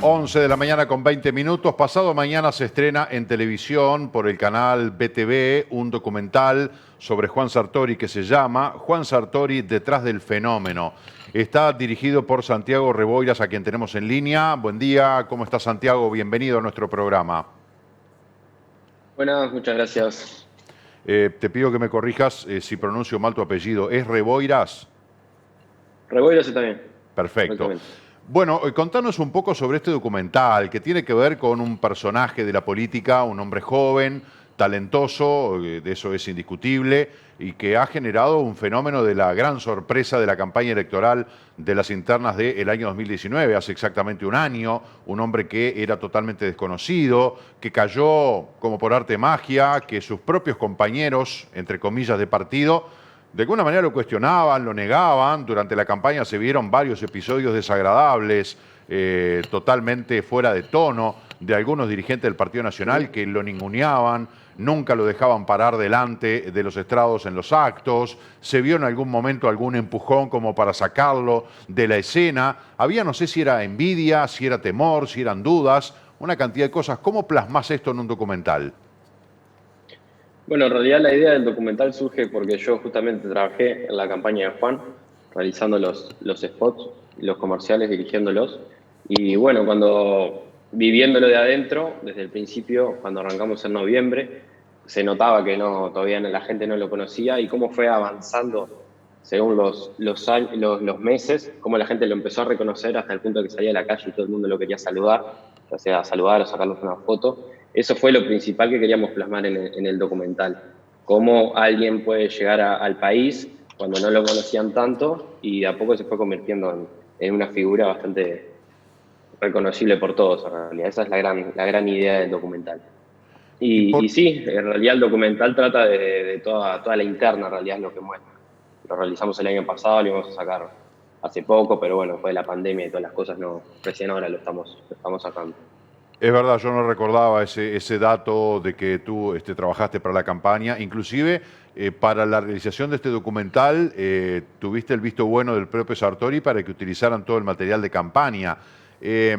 11 de la mañana con 20 minutos. Pasado mañana se estrena en televisión por el canal BTV un documental sobre Juan Sartori que se llama Juan Sartori detrás del fenómeno. Está dirigido por Santiago Reboiras, a quien tenemos en línea. Buen día, ¿cómo está Santiago? Bienvenido a nuestro programa. Buenas, muchas gracias. Te pido que me corrijas si pronuncio mal tu apellido. ¿Es Reboiras? Reboiras está bien. Perfecto. Bueno, contanos un poco sobre este documental que tiene que ver con un personaje de la política, un hombre joven, talentoso, de eso es indiscutible, y que ha generado un fenómeno de la gran sorpresa de la campaña electoral de las internas del año 2019, hace exactamente un año, un hombre que era totalmente desconocido, que cayó como por arte de magia, que sus propios compañeros, entre comillas, de partido, de alguna manera lo cuestionaban, lo negaban. Durante la campaña se vieron varios episodios desagradables, totalmente fuera de tono, de algunos dirigentes del Partido Nacional que lo ninguneaban, nunca lo dejaban parar delante de los estrados en los actos. Se vio en algún momento algún empujón como para sacarlo de la escena. Había, no sé si era envidia, si era temor, si eran dudas, una cantidad de cosas. ¿Cómo plasmás esto en un documental? Bueno, en realidad la idea del documental surge porque yo justamente trabajé en la campaña de Juan, realizando los spots, los comerciales, dirigiéndolos. Y bueno, cuando viviéndolo de adentro, desde el principio, cuando arrancamos en noviembre, se notaba que todavía la gente no lo conocía y cómo fue avanzando según los meses, cómo la gente lo empezó a reconocer hasta el punto de que salía a la calle y todo el mundo lo quería saludar, ya sea saludar o sacarnos una foto. Eso fue lo principal que queríamos plasmar en el documental. Cómo alguien puede llegar al país cuando no lo conocían tanto y de a poco se fue convirtiendo en una figura bastante reconocible por todos, en realidad. Esa es la gran idea del documental. Y por, Y sí, en realidad el documental trata de toda la interna, en realidad es lo que muestra. Lo realizamos el año pasado, lo íbamos a sacar hace poco, pero bueno, después de la pandemia y todas las cosas, recién ahora lo estamos sacando. Es verdad, yo no recordaba ese dato de que tú trabajaste para la campaña. Inclusive, para la realización de este documental, tuviste el visto bueno del propio Sartori para que utilizaran todo el material de campaña. Eh,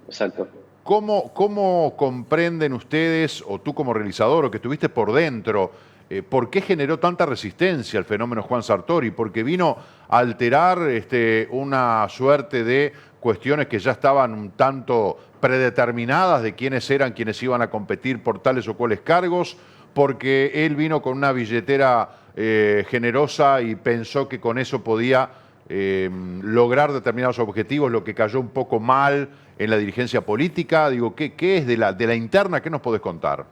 Exacto. ¿Cómo comprenden ustedes, o tú como realizador, o que estuviste por dentro, por qué generó tanta resistencia el fenómeno Juan Sartori? Porque vino a alterar una suerte de cuestiones que ya estaban un tanto predeterminadas de quiénes eran quienes iban a competir por tales o cuales cargos, porque él vino con una billetera generosa y pensó que con eso podía lograr determinados objetivos, lo que cayó un poco mal en la dirigencia política. Digo, ¿qué es de la interna? ¿Qué nos podés contar?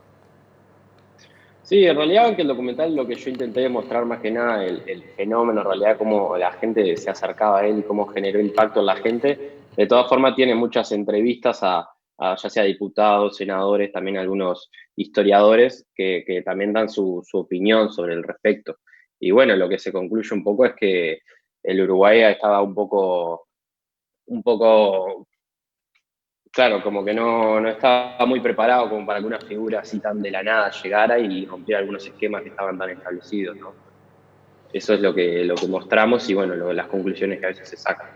Sí, en realidad que el documental lo que yo intenté demostrar más que nada el fenómeno, en realidad cómo la gente se acercaba a él y cómo generó impacto en la gente. De todas formas tiene muchas entrevistas a ya sea diputados, senadores, también algunos historiadores que también dan su opinión sobre el respecto. Y bueno, lo que se concluye un poco es que el Uruguay estaba un poco claro, como que no estaba muy preparado como para que una figura así tan de la nada llegara y rompiera algunos esquemas que estaban tan establecidos, ¿no? Eso es lo que mostramos y bueno, las conclusiones que a veces se sacan.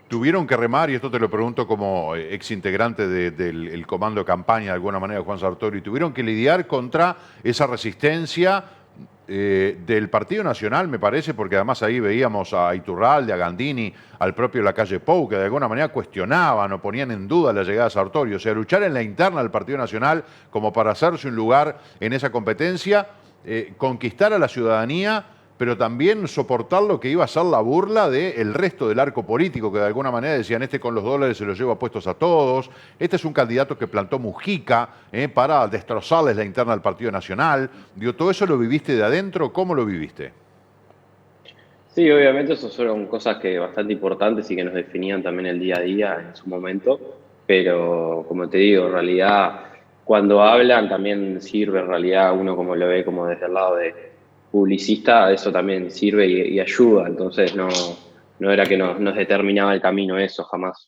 Tuvieron que remar, y esto te lo pregunto como ex integrante del el comando de campaña de alguna manera de Juan Sartori, tuvieron que lidiar contra esa resistencia del Partido Nacional, me parece, porque además ahí veíamos a Iturralde, a Gandini, al propio Lacalle Pou, que de alguna manera cuestionaban o ponían en duda la llegada de Sartori. O sea, luchar en la interna del Partido Nacional como para hacerse un lugar en esa competencia, conquistar a la ciudadanía, pero también soportar lo que iba a ser la burla del resto del arco político, que de alguna manera decían, este con los dólares se los lleva puestos a todos, este es un candidato que plantó Mujica para destrozarles la interna del Partido Nacional. Digo, ¿todo eso lo viviste de adentro? ¿Cómo lo viviste? Sí, obviamente eso fueron cosas que bastante importantes y que nos definían también el día a día en su momento, pero como te digo, en realidad cuando hablan también sirve, en realidad uno como lo ve como desde el lado de publicista, eso también sirve y ayuda, entonces no era que nos determinaba el camino eso, jamás.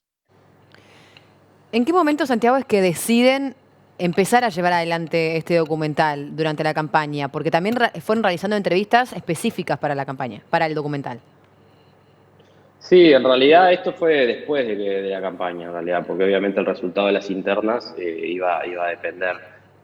¿En qué momento, Santiago, es que deciden empezar a llevar adelante este documental durante la campaña? Porque también fueron realizando entrevistas específicas para la campaña, para el documental. Sí, en realidad esto fue después de la campaña, en realidad, porque obviamente el resultado de las internas iba a depender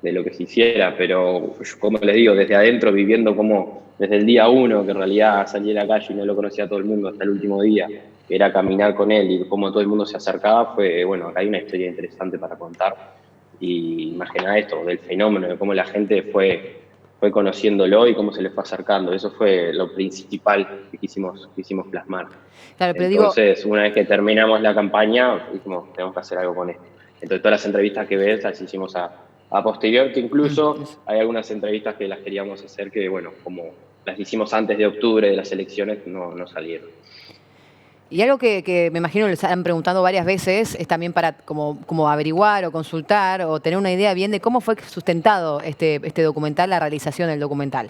de lo que se hiciera, pero como les digo, desde adentro, viviendo como desde el día uno, que en realidad salí a la calle y no lo conocía todo el mundo hasta el último día, que era caminar con él y cómo todo el mundo se acercaba, fue, bueno, acá hay una historia interesante para contar. Y imagina esto, del fenómeno, de cómo la gente fue conociéndolo y cómo se le fue acercando. Eso fue lo principal que quisimos plasmar. Claro, pero digo, Entonces, una vez que terminamos la campaña, dijimos, tenemos que hacer algo con esto. Entonces, todas las entrevistas que ves las hicimos a posterior, que incluso hay algunas entrevistas que las queríamos hacer que, bueno, como las hicimos antes de octubre de las elecciones, no salieron. y algo que me imagino les han preguntado varias veces es también para como averiguar o consultar o tener una idea bien de cómo fue sustentado este documental, la realización del documental.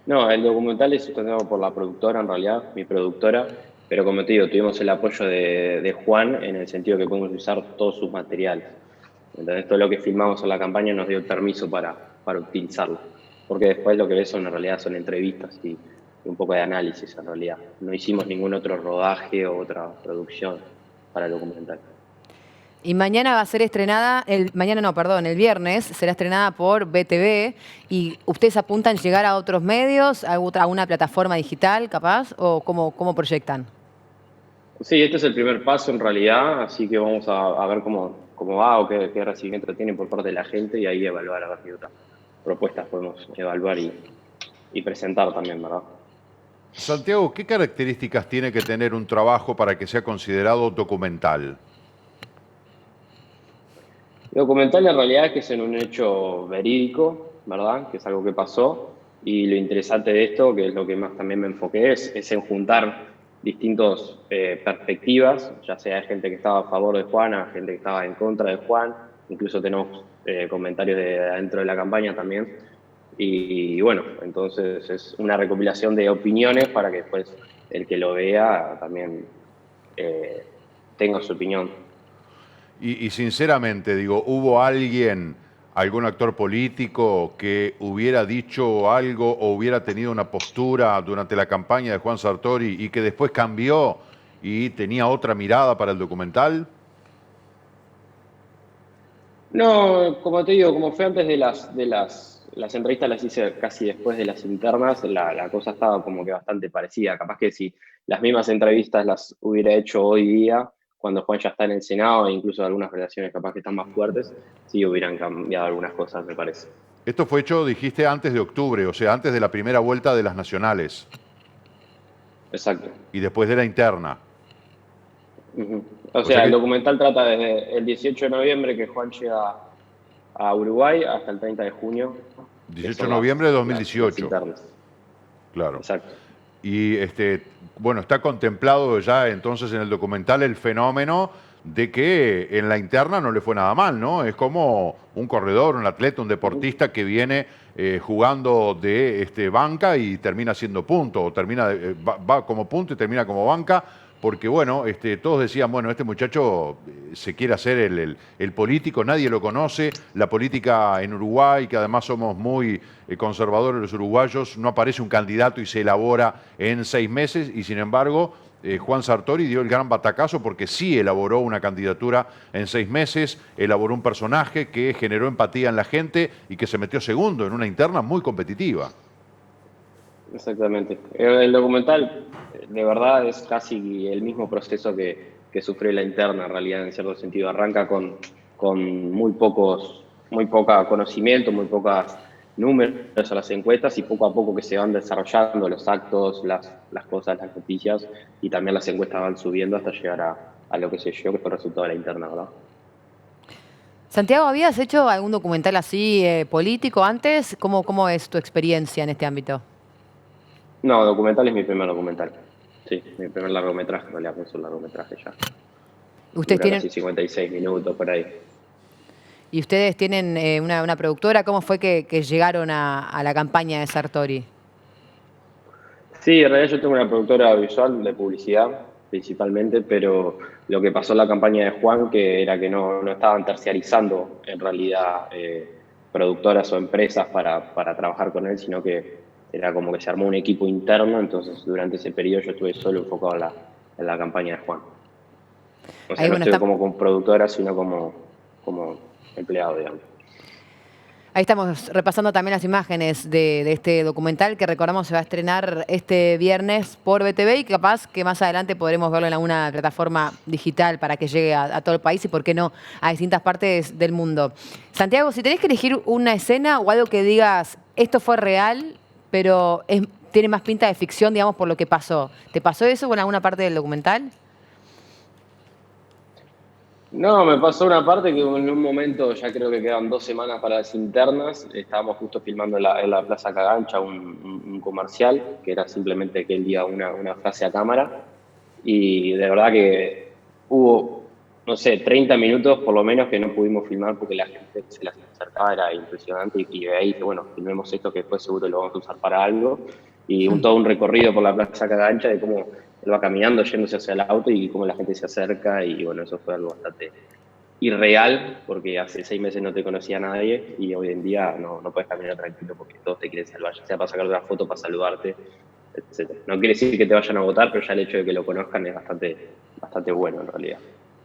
No, el documental es sustentado por la productora, en realidad, mi productora, pero como te digo, tuvimos el apoyo de Juan en el sentido que podemos usar todos sus materiales. Entonces, todo lo que filmamos en la campaña nos dio el permiso para utilizarlo, porque después lo que ves en realidad son entrevistas y un poco de análisis, en realidad. No hicimos ningún otro rodaje o otra producción para el documental. Y mañana va a ser estrenada, mañana no, perdón, el viernes será estrenada por BTV y ustedes apuntan llegar a otros medios, a una plataforma digital capaz, o cómo proyectan. Sí, este es el primer paso en realidad, así que vamos a ver cómo va o qué recibimiento tiene por parte de la gente y ahí evaluar a ver qué otras propuestas podemos evaluar y presentar también, ¿verdad? Santiago, ¿qué características tiene que tener un trabajo para que sea considerado documental? El documental en realidad es que es en un hecho verídico, ¿verdad? Que es algo que pasó. Y lo interesante de esto, que es lo que más también me enfoqué, es en juntar distintas perspectivas, ya sea de gente que estaba a favor de Juan, a gente que estaba en contra de Juan. Incluso tenemos comentarios de adentro de la campaña también. Y bueno, entonces es una recopilación de opiniones para que después el que lo vea también eh, tenga su opinión. Y sinceramente, digo, ¿hubo alguien, algún actor político que hubiera dicho algo o hubiera tenido una postura durante la campaña de Juan Sartori y que después cambió y tenía otra mirada para el documental? No, como te digo, como fue antes de las entrevistas, las hice casi después de las internas, la cosa estaba como que bastante parecida. Capaz que si las mismas entrevistas las hubiera hecho hoy día, cuando Juan ya está en el Senado, e incluso algunas relaciones capaz que están más fuertes, sí hubieran cambiado algunas cosas, me parece. Esto fue hecho, dijiste, antes de octubre, o sea, antes de la primera vuelta de las nacionales Exacto. y después de la interna. Ujú. O O sea sea, el que documental trata desde el 18 de noviembre que Juan llega a Uruguay hasta el 30 de junio, que 18 de son noviembre de las 2018, internas. claro. Exacto. Y bueno, está contemplado ya entonces en el documental el fenómeno de que en la interna no le fue nada mal, ¿no? Es como un corredor, un atleta, un Ujú. deportista que viene jugando de banca y termina siendo punto, o va como punto y termina como banca, porque bueno, todos decían, bueno, este muchacho se quiere hacer el político, nadie lo conoce, la política en Uruguay, que además somos muy conservadores los uruguayos, no aparece un candidato y se elabora en 6 meses, y sin embargo Juan Sartori dio el gran batacazo porque sí elaboró una candidatura en 6 meses, elaboró un personaje que generó empatía en la gente y que se metió segundo en una interna muy competitiva. Exactamente. El documental, de verdad, es casi el mismo proceso que sufrió la interna, en realidad, en cierto sentido. Arranca con muy poca conocimiento, muy pocos números a las encuestas y poco a poco que se van desarrollando los actos, las cosas, las noticias y también las encuestas van subiendo hasta llegar a lo que se llegó, que fue el resultado de la interna, ¿verdad? Santiago, ¿habías hecho algún documental así político antes? ¿Cómo es tu experiencia en este ámbito? No, documental es mi primer documental. Sí, mi primer largometraje, en realidad, es un largometraje ya. Ustedes Dura tienen, casi 56 minutos por ahí. y ustedes tienen una productora. ¿Cómo fue que llegaron a la campaña de Sartori? Sí, en realidad yo tengo una productora audiovisual de publicidad principalmente, pero lo que pasó en la campaña de Juan, que era que no estaban terciarizando en realidad productoras o empresas para trabajar con él, sino que era como que se armó un equipo interno, entonces durante ese periodo yo estuve solo enfocado en la campaña de Juan. O sea, Ahí, no bueno, estuve como productora, sino como empleado, digamos. ahí estamos repasando también las imágenes de este documental que recordamos se va a estrenar este viernes por BTV y capaz que más adelante podremos verlo en alguna plataforma digital para que llegue a todo el país y, por qué no, a distintas partes del mundo. Santiago, si tenés que elegir una escena o algo que digas, esto fue real, pero tiene más pinta de ficción, digamos, por lo que pasó. ¿Te pasó eso con alguna parte del documental? No, me pasó una parte que en un momento, ya creo que quedan 2 semanas para las internas, estábamos justo filmando en la Plaza Cagancha un comercial, que era simplemente que él diga una frase a cámara, y de verdad que hubo, no sé, 30 minutos por lo menos que no pudimos filmar porque la gente se las acercaba, era impresionante, y de ahí dije, bueno, filmemos esto que después seguro lo vamos a usar para algo, y todo un recorrido por la Plaza Cagancha de cómo él va caminando, yéndose hacia el auto y cómo la gente se acerca, y bueno, eso fue algo bastante irreal, porque hace 6 meses no te conocía a nadie y hoy en día no puedes caminar tranquilo porque todos te quieren salvar, ya sea para sacarte una foto, para saludarte, etcétera. No quiere decir que te vayan a votar, pero ya el hecho de que lo conozcan es bastante bueno en realidad.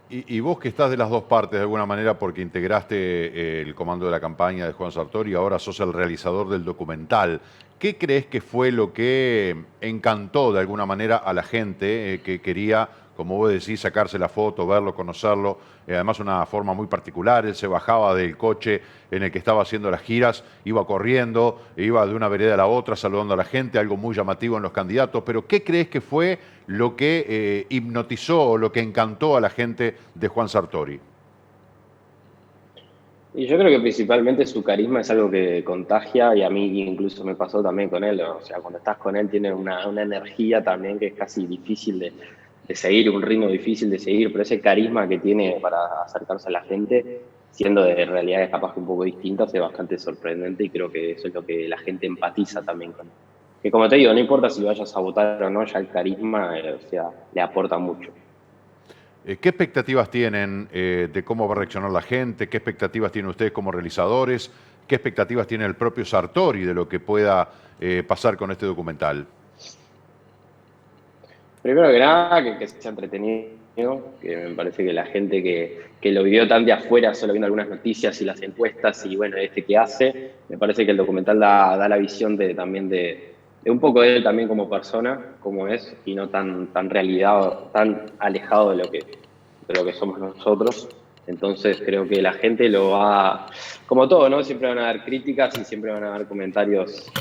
Y vos que estás de las dos partes de alguna manera porque integraste el comando de la campaña de Juan Sartori y ahora sos el realizador del documental, ¿qué crees que fue lo que encantó de alguna manera a la gente que quería, como vos decís, sacarse la foto, verlo, conocerlo? Además una forma muy particular, él se bajaba del coche en el que estaba haciendo las giras, iba corriendo, iba de una vereda a la otra saludando a la gente, algo muy llamativo en los candidatos, pero ¿qué crees que fue lo que hipnotizó o lo que encantó a la gente de Juan Sartori? Y yo creo que principalmente su carisma es algo que contagia y a mí incluso me pasó también con él. O sea, cuando estás con él tiene una energía también que es casi difícil de seguir, un ritmo difícil de seguir, pero ese carisma que tiene para acercarse a la gente, siendo de realidades capaz que un poco distintas, es bastante sorprendente y creo que eso es lo que la gente empatiza también con él. Que como te digo, no importa si vayas a votar o no, ya el carisma, o sea, le aporta mucho. ¿Qué expectativas tienen de cómo va a reaccionar la gente? ¿Qué expectativas tienen ustedes como realizadores? ¿Qué expectativas tiene el propio Sartori de lo que pueda pasar con este documental? Primero que nada, que sea entretenido, que me parece que la gente que lo vivió tan de afuera, solo viendo algunas noticias y las encuestas y bueno, que hace, me parece que el documental da la visión también de un poco de él también como persona, como es, y no tan realidad, tan alejado de lo que somos nosotros. Entonces creo que la gente lo va, como todo, ¿no? Siempre van a haber críticas y siempre van a haber comentarios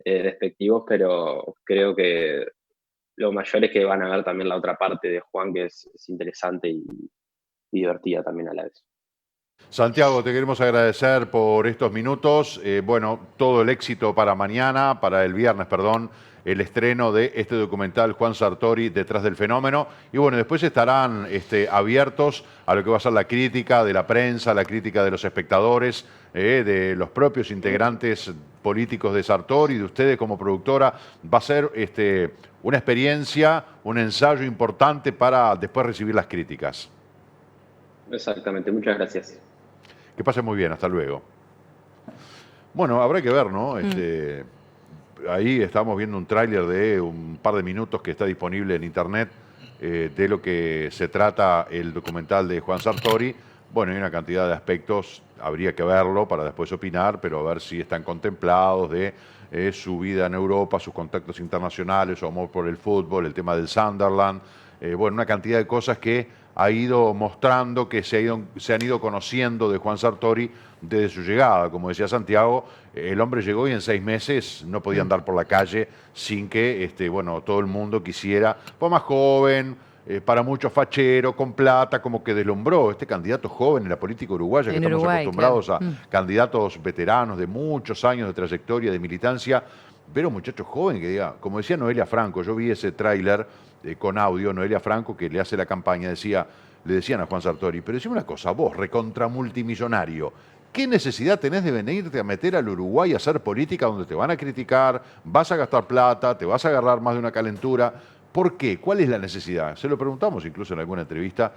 despectivos, pero creo que lo mayor es que van a ver también la otra parte de Juan, que es interesante y divertida también a la vez. Santiago, te queremos agradecer por estos minutos. Bueno, todo el éxito para mañana, para el viernes, perdón, el estreno de este documental Juan Sartori, Detrás del Fenómeno. Y bueno, después estarán abiertos a lo que va a ser la crítica de la prensa, la crítica de los espectadores, de los propios integrantes políticos de Sartori, de ustedes como productora. Va a ser una experiencia, un ensayo importante para después recibir las críticas. Exactamente, muchas gracias. Que pasen muy bien, hasta luego. Bueno, habrá que ver, ¿no? Ahí estamos viendo un tráiler de un par de minutos que está disponible en internet de lo que se trata el documental de Juan Sartori. Bueno, hay una cantidad de aspectos, habría que verlo para después opinar, pero a ver si están contemplados de su vida en Europa, sus contactos internacionales, su amor por el fútbol, el tema del Sunderland. Bueno, una cantidad de cosas que ha ido mostrando, que se han ido conociendo de Juan Sartori desde su llegada. Como decía Santiago, el hombre llegó y en 6 meses no podía andar por la calle sin que bueno, todo el mundo quisiera. Fue más joven, para muchos fachero, con plata, como que deslumbró. Este candidato joven en la política uruguaya, que En estamos Uruguay, acostumbrados claro. a candidatos veteranos de muchos años de trayectoria, de militancia, ver a un muchacho joven que diga, como decía Noelia Franco, yo vi ese tráiler con audio, Noelia Franco, que le hace la campaña, le decían a Juan Sartori, pero decime una cosa, vos, recontra multimillonario, ¿qué necesidad tenés de venirte a meter al Uruguay a hacer política donde te van a criticar, vas a gastar plata, te vas a agarrar más de una calentura? ¿Por qué? ¿Cuál es la necesidad? Se lo preguntamos incluso en alguna entrevista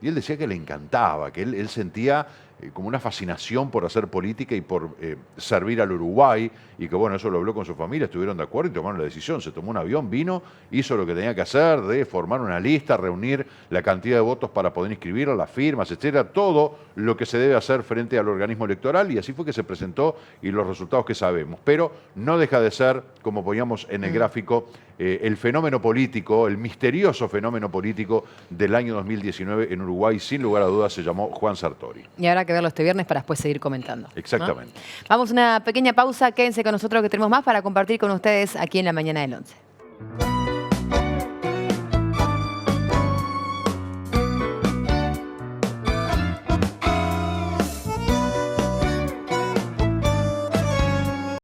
y él decía que le encantaba, que él sentía como una fascinación por hacer política y por servir al Uruguay, y que bueno, eso lo habló con su familia, estuvieron de acuerdo y tomaron la decisión. Se tomó un avión, vino, hizo lo que tenía que hacer, de formar una lista, reunir la cantidad de votos para poder inscribirla, las firmas, etcétera, todo lo que se debe hacer frente al organismo electoral, y así fue que se presentó y los resultados que sabemos. Pero no deja de ser, como poníamos en el gráfico, el fenómeno político, el misterioso fenómeno político del año 2019 en Uruguay, sin lugar a dudas, se llamó Juan Sartori. Y habrá que verlo este viernes para después seguir comentando, ¿no? Exactamente. Vamos a una pequeña pausa, quédense con nosotros que tenemos más para compartir con ustedes aquí en la mañana del 11.